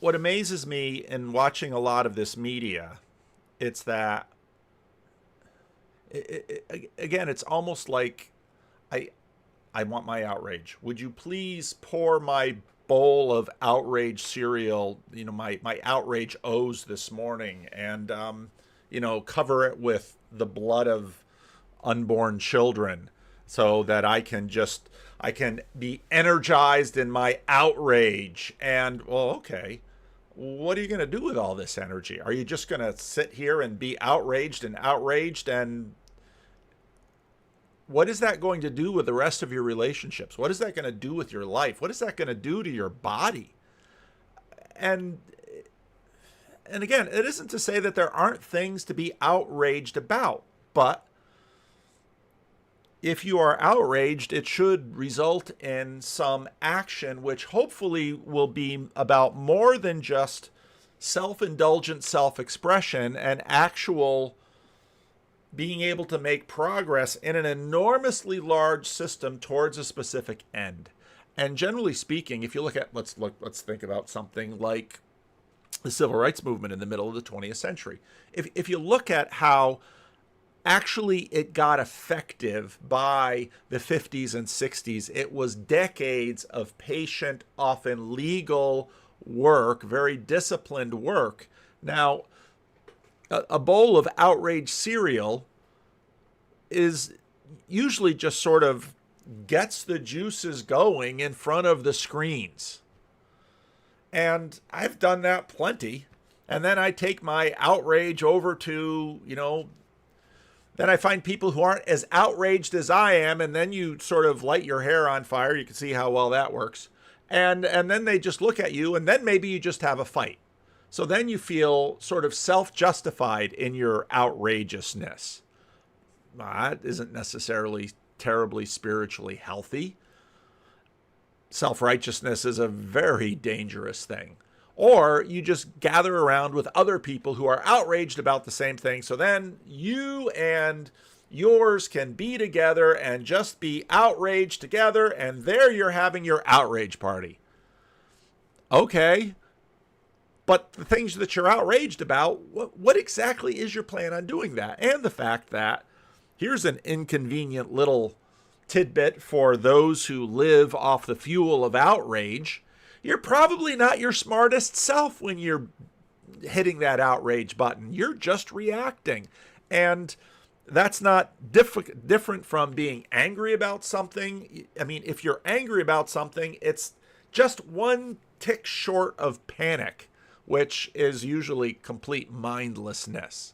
what amazes me in watching a lot of this media, it's that again, it's almost like I I want my outrage. Would you please pour my bowl of outrage cereal, my outrage O's this morning, and cover it with the blood of unborn children, so that I can be energized in my outrage. And well, okay, what are you going to do with all this energy? Are you just going to sit here and be outraged and outraged? And what is that going to do with the rest of your relationships? What is that going to do with your life? What is that going to do to your body? And again, it isn't to say that there aren't things to be outraged about, but if you are outraged, it should result in some action, which hopefully will be about more than just self-indulgent self-expression and actual being able to make progress in an enormously large system towards a specific end. And generally speaking, if you let's think about something like the civil rights movement in the middle of the 20th century. If you look at how actually it got effective by the 50s and 60s, it was decades of patient, often legal work, very disciplined work. Now, a bowl of outrage cereal is usually just sort of gets the juices going in front of the screens. And I've done that plenty. And then I take my outrage over to, then I find people who aren't as outraged as I am, and then you sort of light your hair on fire. You can see how well that works. And then they just look at you, and then maybe you just have a fight. So then you feel sort of self-justified in your outrageousness. That isn't necessarily terribly spiritually healthy. Self-righteousness is a very dangerous thing. Or you just gather around with other people who are outraged about the same thing. So then you and yours can be together and just be outraged together. And there you're having your outrage party. Okay. But the things that you're outraged about, what exactly is your plan on doing that? And the fact that here's an inconvenient little tidbit for those who live off the fuel of outrage. You're probably not your smartest self when you're hitting that outrage button. You're just reacting. And that's not different from being angry about something. I mean, if you're angry about something, it's just one tick short of panic, which is usually complete mindlessness.